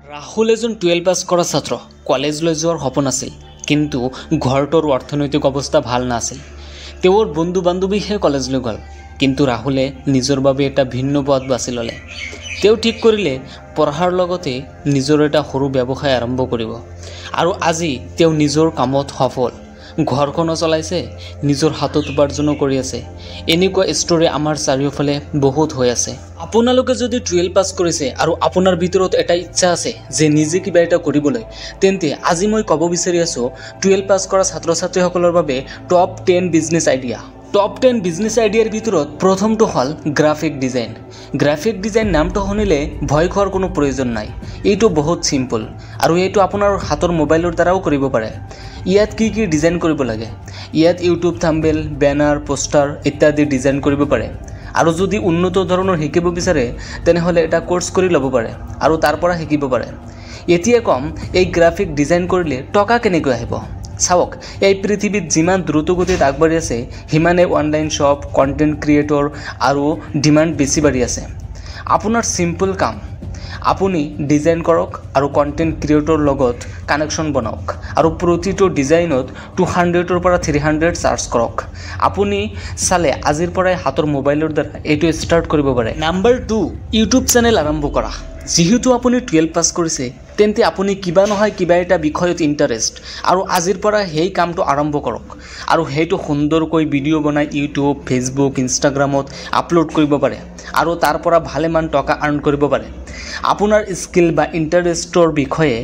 ৰাহুল এজন 12 পাছ কৰা ছাত্ৰ কলেজলৈ যোৱাৰ সপোন আছিল কিন্তু ঘৰটোৰ অৰ্থনৈতিক অৱস্থা ভাল নাছিল। তেওঁৰ বন্ধু বান্ধৱীহে কলেজলৈ গ'ল কিন্তু ৰাহুলে নিজৰ বাবে এটা ভিন্ন পথ বাছি ল'লে। তেওঁ ঠিক কৰিলে পঢ়াৰ লগতে নিজৰ এটা সৰু ব্যৱসায় আৰম্ভ কৰিব আৰু আজি তেওঁ নিজৰ কামত সফল। ঘৰখনো চলাইছে, নিজৰ হাতত উপাৰ্জনো কৰি আছে। এনেকুৱা ষ্টৰী আমাৰ চাৰিওফালে বহুত হৈ আছে। আপোনালোকে যদি 12 পাছ কৰিছে আৰু আপোনাৰ ভিতৰত এটা ইচ্ছা আছে যে নিজে কিবা এটা কৰিবলৈ, তেন্তে আজি মই ক'ব বিচাৰি আছোঁ 12 পাছ কৰা ছাত্ৰ ছাত্ৰীসকলৰ বাবে top 10 business idea. Top 10 business আইডিয়াৰ ভিতৰত প্ৰথমটো হ'ল গ্ৰাফিক ডিজাইন। গ্ৰাফিক ডিজাইন নামটো শুনিলে ভয় খোৱাৰ কোনো প্ৰয়োজন নাই। এইটো বহুত চিম্পল আৰু এইটো আপোনাৰ হাতৰ মোবাইলৰ দ্বাৰাও কৰিব পাৰে। ইয়াত কি ডিজাইন কৰিব লাগে? ইয়াত ইউটিউব থাম্বনেল, বেনাৰ, পোষ্টাৰ ইত্যাদি ডিজাইন কৰিব পাৰে। আৰু যদি উন্নত ধৰণৰ শিকিব বিচাৰে তেনেহ'লে এটা কোৰ্স কৰি ল'ব পাৰে আৰু তাৰ পৰা শিকিব পাৰে। এতিয়া কম, এই গ্ৰাফিক ডিজাইন কৰিলে টকা কেনেকৈ আহিব? চাওক, এই পৃথিৱীত যিমান দ্ৰুতগতিত আগবাঢ়ি আছে সিমানে অনলাইন শ্বপ, কণ্টেণ্ট ক্ৰিয়েটৰ আৰু ডিমাণ্ড বেছি বাঢ়ি আছে। আপোনাৰ চিম্পল কাম, আপুনি ডিজাইন কৰক আৰু কণ্টেণ্ট ক্ৰিয়েটৰ লগত কানেকশ্যন বনাওক আৰু প্ৰতিটো ডিজাইনত 200ৰ পৰা 300 চাৰ্জ কৰক। আপুনি চালে আজিৰ পৰাই হাতৰ মোবাইলৰ দ্বাৰা এইটো ষ্টাৰ্ট কৰিব পাৰে। নাম্বাৰ 2, ইউটিউব চেনেল আৰম্ভ কৰা। যিহেতু আপুনি 12 পাছ কৰিছে তেন্তে আপুনি কিবা নহয় কিবা এটা বিষয়ত ইণ্টাৰেষ্ট আৰু আজিৰ পৰা সেই কামটো আৰম্ভ কৰক আৰু সেইটো সুন্দৰকৈ ভিডিঅ' বনাই ইউটিউব, ফেচবুক, ইনষ্টাগ্ৰামত আপলোড কৰিব পাৰে আৰু তাৰ পৰা ভালেমান টকা আৰ্ণ কৰিব পাৰে। আপোনাৰ স্কিল বা ইণ্টাৰেষ্টৰ বিষয়ে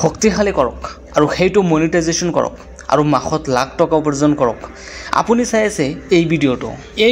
শক্তিশালী কৰক আৰু সেইটো মনিটাইজেশ্যন কৰক আৰু মাহত লাখ টকা উপাৰ্জন কৰক। আপুনি চাই আছে এই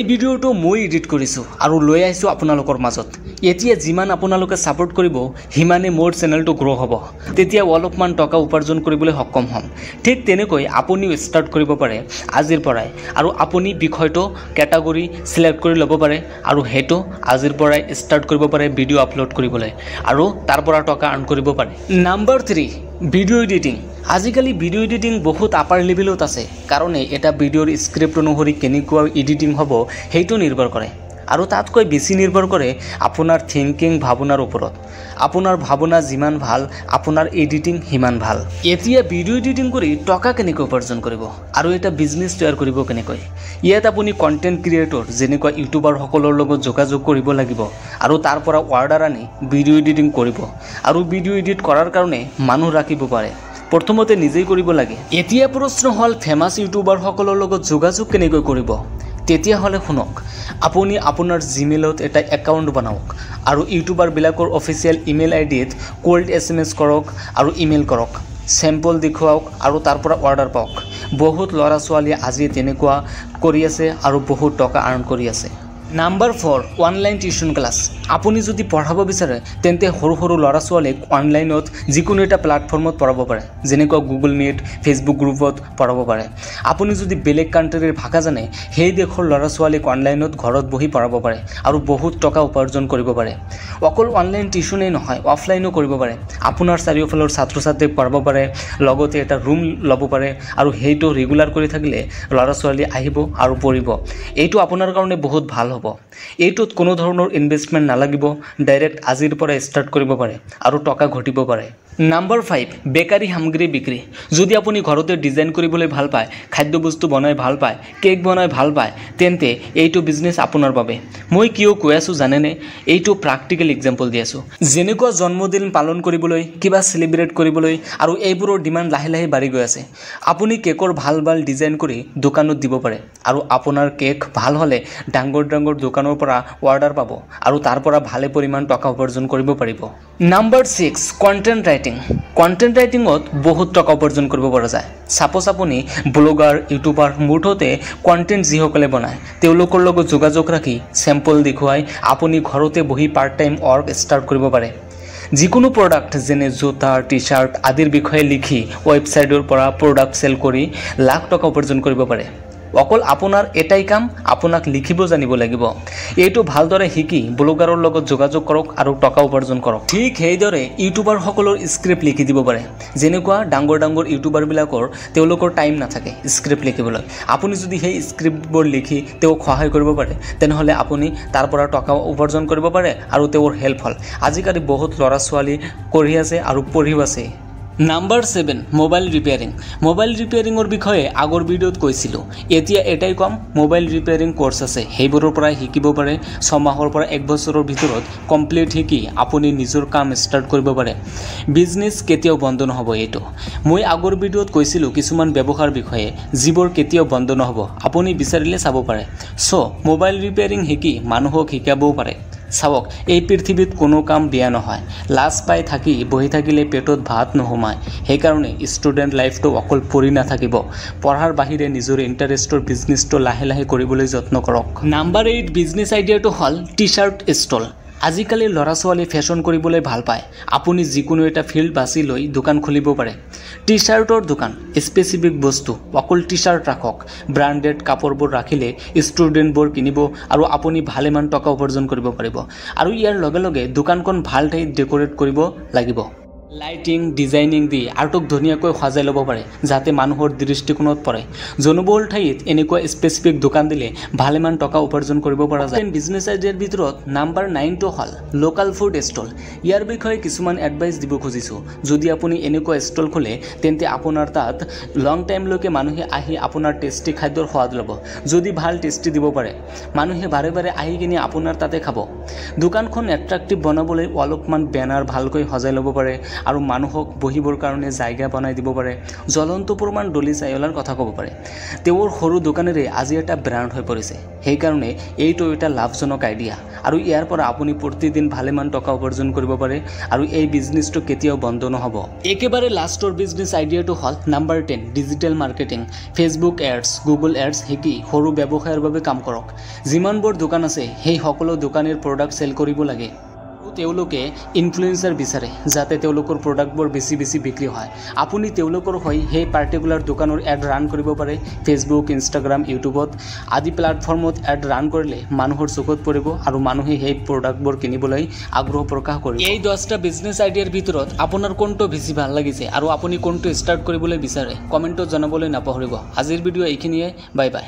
ভিডিঅ'টো মই এডিট কৰিছোঁ আৰু লৈ আহিছোঁ আপোনালোকৰ মাজত। এতিয়া যিমান আপোনালোকে ছাপোৰ্ট কৰিব সিমানে মোৰ চেনেলটো গ্ৰ' হ'ব, তেতিয়া অলপমান টকা উপাৰ্জন কৰিবলৈ সক্ষম হ'ম। ঠিক তেনেকৈ আপুনিও ষ্টাৰ্ট কৰিব পাৰে আজিৰ পৰাই আৰু আপুনি বিষয়টো কেটাগৰী চিলেক্ট কৰি ল'ব পাৰে আৰু সেইটো আজিৰ পৰাই ষ্টাৰ্ট কৰিব পাৰে ভিডিঅ' আপলোড কৰিবলৈ আৰু তাৰ পৰা টকা আৰ্ণ কৰিব পাৰে। Number 3, video' editing. আজিকালি ভিডিঅ' এডিটিং বহুত আপাৰ লেভেলত আছে কাৰণে এটা ভিডিঅ'ৰ স্ক্ৰিপ্ট অনুসৰি কেনেকুৱা এডিটিং হ'ব সেইটো নিৰ্ভৰ কৰে আৰু তাতকৈ বেছি নিৰ্ভৰ কৰে আপোনাৰ থিংকিং, ভাৱনাৰ ওপৰত। আপোনাৰ ভাৱনা যিমান ভাল আপোনাৰ এডিটিং সিমান ভাল। এতিয়া ভিডিঅ' এডিটিং কৰি টকা কেনেকৈ উপাৰ্জন কৰিব আৰু এটা বিজনেছ তৈয়াৰ কৰিব কেনেকৈ? ইয়াত আপুনি কণ্টেণ্ট ক্ৰিয়েটৰ যেনেকুৱা ইউটিউবাৰসকলৰ লগত যোগাযোগ কৰিব লাগিব আৰু তাৰ পৰা অৰ্ডাৰ আনি ভিডিঅ' এডিটিং কৰিব আৰু ভিডিঅ' এডিট কৰাৰ কাৰণে মানুহ ৰাখিব পাৰে। প্ৰথমতে নিজেই কৰিব লাগে। এতিয়া প্ৰশ্ন হ'ল ফেমাছ ইউটিউবাৰসকলৰ লগত যোগাযোগ কেনেকৈ কৰিব? তেতিয়াহ'লে শুনক, আপুনি আপোনাৰ জিমেইলত এটা একাউণ্ট বনাওক আৰু ইউটিউবাৰবিলাকৰ অফিচিয়েল ইমেইল আইডিত কোল্ড SMS কৰক আৰু ইমেইল কৰক, চেম্পল দেখুৱাওক আৰু তাৰ পৰা অৰ্ডাৰ পাওক। বহুত ল'ৰা ছোৱালীয়ে আজি তেনেকুৱা কৰি আছে আৰু বহুত টকা আৰ্ণ কৰি আছে। Number 4, online tuition class. আপুনি যদি পঢ়াব বিচাৰে তেন্তে সৰু সৰু ল'ৰা ছোৱালীক অনলাইনত যিকোনো এটা প্লেটফৰ্মত পঢ়াব পাৰে, যেনেকুৱা গুগল মিট, ফেচবুক গ্ৰুপত পঢ়াব পাৰে। আপুনি যদি বেলেগ কাণ্ট্ৰিৰ ভাষা জানে সেই দেশৰ ল'ৰা ছোৱালীক অনলাইনত ঘৰত বহি পঢ়াব পাৰে আৰু বহুত টকা উপাৰ্জন কৰিব পাৰে। অকল অনলাইন টিউশ্যনেই নহয়, অফলাইনো কৰিব পাৰে। আপোনাৰ চাৰিওফালৰ ছাত্ৰ ছাত্ৰীক পঢ়াব পাৰে, লগতে এটা ৰুম ল'ব পাৰে আৰু সেইটো ৰেগুলাৰ কৰি থাকিলে ল'ৰা ছোৱালী আহিব আৰু পঢ়িব। এইটো আপোনাৰ কাৰণে বহুত ভাল হ'ব। এইটোত কোনো ধৰণৰ ইনভেষ্টমেণ্ট নালাগিব, ডাইৰেক্ট আজিৰ পৰা ষ্টাৰ্ট কৰিব পাৰে আৰু টকা ঘটিব পাৰে। নাম্বাৰ 5, বেকাৰী সামগ্ৰী বিক্ৰী। যদি আপুনি ঘৰতে ডিজাইন কৰিবলৈ ভাল পায়, খাদ্যবস্তু বনাই ভাল পায়, কেক বনাই ভাল পায়, তেন্তে এইটো বিজনেছ আপোনাৰ বাবে। মই কিয় কৈ আছোঁ জানেনে? এইটো প্ৰেক্টিকেল এক্সাম্পল দি আছোঁ। যেনেকুৱা জন্মদিন পালন কৰিবলৈ, কিবা চেলিব্ৰেট কৰিবলৈ আৰু এইবোৰৰ ডিমাণ্ড লাহে লাহে বাঢ়ি গৈ আছে। আপুনি কেকৰ ভাল ভাল ডিজাইন কৰি দোকানত দিব পাৰে আৰু আপোনাৰ কেক ভাল হ'লে ডাঙৰ ডাঙৰ দোকানৰ পৰা অৰ্ডাৰ পাব আৰু তাৰ পৰা ভালে পৰিমাণ টকা উপাৰ্জন কৰিব পাৰিব। Number 6, content writing. কণ্টেণ্ট ৰাইটিঙত বহুত টকা উপাৰ্জন কৰিব পৰা যায়। ছাপ'জ আপুনি ব্লগাৰ, ইউটিউবাৰ, মুঠতে কণ্টেণ্ট যিসকলে বনায় তেওঁলোকৰ লগত যোগাযোগ ৰাখি চেম্পল দেখুৱাই আপুনি ঘৰতে বহি পাৰ্ট টাইম ৱৰ্ক ষ্টাৰ্ট কৰিব পাৰে। যিকোনো প্ৰডাক্ট যেনে জোতা, টি চাৰ্ট আদিৰ বিষয়ে লিখি ৱেবছাইটৰ পৰা প্ৰডাক্ট চেল কৰি লাখ টকা উপাৰ্জন কৰিব পাৰে। অকল আপোনাৰ এটাই কাম, আপোনাক লিখিব জানিব লাগিব। এইটো ভালদৰে শিকি ব্লগাৰৰ লগত যোগাযোগ কৰক আৰু টকা উপাৰ্জন কৰক। ঠিক সেইদৰে ইউটিউবাৰসকলৰ স্ক্ৰিপ্ট লিখি দিব পাৰে। যেনেকুৱা ডাঙৰ ডাঙৰ ইউটিউবাৰবিলাকৰ তেওঁলোকৰ টাইম নাথাকে স্ক্ৰিপ্ট লিখিবলৈ। আপুনি যদি সেই স্ক্ৰিপ্টবোৰ লিখি তেওঁক সহায় কৰিব পাৰে, তেনেহ'লে আপুনি তাৰ পৰা টকা উপাৰ্জন কৰিব পাৰে আৰু তেওঁৰ হেল্প হ'ল। আজিকালি বহুত ল'ৰা ছোৱালী কৰি আছে আৰু পঢ়িও আছে। Number 7, mobile repairing. মোবাইল ৰিপেয়াৰিঙৰ বিষয়ে আগৰ ভিডিঅ'ত কৈছিলোঁ। এতিয়া এটাই কম, মোবাইল ৰিপেয়াৰিং কোৰ্চ আছে, সেইবোৰৰ পৰাই শিকিব পাৰে। 6 মাহৰ পৰা 1 বছৰৰ ভিতৰত কমপ্লিট শিকি আপুনি নিজৰ কাম ষ্টাৰ্ট কৰিব পাৰে। বিজনেছ কেতিয়াও বন্ধ নহ'ব। এইটো মই আগৰ ভিডিঅ'ত কৈছিলোঁ কিছুমান ব্যৱসায়ৰ বিষয়ে, যিবোৰ কেতিয়াও বন্ধ নহ'ব, আপুনি বিচাৰিলে চাব পাৰে। মোবাইল ৰিপেয়াৰিং শিকি মানুহক শিকাবও পাৰে। চাওক, এই পৃথিৱীত কোনো কাম বেয়া নহয়। লাজ পাই থাকি বহি থাকিলে পেটত ভাত নোসোমায়। সেইকাৰণে ষ্টুডেণ্ট লাইফটো অকল পঢ়ি নাথাকিব, পঢ়াৰ বাহিৰে নিজৰ ইণ্টাৰেষ্টৰ বিজনেছটো লাহে লাহে কৰিবলৈ যত্ন কৰক। নাম্বাৰ 8, বিজনেছ আইডিয়াটো হ'ল টি-চাৰ্ট ষ্টল। আজিকালি ল'ৰা ছোৱালীয়ে ফেশ্বন কৰিবলৈ ভাল পায়। আপুনি যিকোনো এটা ফিল্ড বাছি লৈ দোকান খুলিব পাৰে। টি-চাৰ্টৰ দোকান, স্পেচিফিক বস্তু, অকল টি-চাৰ্ট ৰাখক। ব্ৰাণ্ডেড কাপোৰবোৰ ৰাখিলে ষ্টুডেণ্টবোৰ কিনিব আৰু আপুনি ভালেমান টকা উপাৰ্জন কৰিব পাৰিব। আৰু ইয়াৰ লগে লগে দোকানখন ভাল ঠাইত ডেক'ৰেট কৰিব লাগিব। লাইটিং, ডিজাইনিং দি আৰ্টক ধুনীয়াকৈ সজাই ল'ব পাৰে, যাতে মানুহৰ দৃষ্টিকোণত পৰে। জনবহুল ঠাইত এনেকুৱা স্পেচিফিক দোকান দিলে ভালেমান টকা উপাৰ্জন কৰিব পৰা যায়। বিজনেছ আইডিয়াৰ ভিতৰত নাম্বাৰ 9টো হ'ল লোকেল ফুড ষ্টল। ইয়াৰ বিষয়ে কিছুমান এডভাইচ দিব খুজিছোঁ। যদি আপুনি এনেকুৱা ষ্টল খোলে, তেন্তে আপোনাৰ তাত লং টাইমলৈকে মানুহে আহি আপোনাৰ টেষ্টি খাদ্যৰ সোৱাদ ল'ব। যদি ভাল টেষ্টি দিব পাৰে, মানুহে বাৰে বাৰে আহি কিনে আপোনাৰ তাতে খাব। দোকানখন এট্ৰাক্টিভ বনাবলৈ অলপমান বেনাৰ ভালকৈ সজাই ল'ব পাৰে আৰু মানুহক বহিবৰ কাৰণে জায়গা বনাই দিব পাৰে। জ্বলন্ত প্ৰমাণ ডলি চাইলাৰ কথা ক'ব পাৰে। তেওঁৰ সৰু দোকানেৰে আজি এটা ব্ৰেণ্ড হৈ পৰিছে। সেইকাৰণে এইটো এটা লাভজনক আইডিয়া আৰু ইয়াৰ পৰা আপুনি প্ৰতিদিন ভালেমান টকা উপাৰ্জন কৰিব পাৰে আৰু এই বিজনেছটো কেতিয়াও বন্ধ নহ'ব। একেবাৰে লাষ্টৰ বিজনেছ আইডিয়াটো হ'ল number 10, digital marketing. Facebook ads, Google ads শিকি সৰু ব্যৱসায়ৰ বাবে কাম কৰক। যিমানবোৰ দোকান আছে, সেই সকলো দোকানীৰ প্ৰডাক্ট চেল কৰিব লাগে। তেওঁলোকে ইনফ্লুৱেঞ্চাৰ বিচাৰে, যাতে তেওঁলোকৰ প্ৰডাক্টবোৰ বেছি বিক্ৰী হয়। আপুনি তেওঁলোকৰ হৈ সেই পাৰ্টিকুলাৰ দোকানৰ এড ৰান কৰিব পাৰে। ফেচবুক, ইনষ্টাগ্ৰাম, ইউটিউবত আদি প্লেটফৰ্মত এড ৰান কৰিলে মানুহৰ চকুত পৰিব আৰু মানুহে সেই প্ৰডাক্টবোৰ কিনিবলৈ আগ্ৰহ প্ৰকাশ কৰিব। এই 10টা বিজনেছ আইডিয়াৰ ভিতৰত আপোনাৰ কোনটো বেছি ভাল লাগিছে আৰু আপুনি কোনটো ষ্টাৰ্ট কৰিবলৈ বিচাৰে, কমেণ্টত জনাবলৈ নাপাহৰিব। আজিৰ ভিডিঅ' এইখিনিয়ে। Bye bye.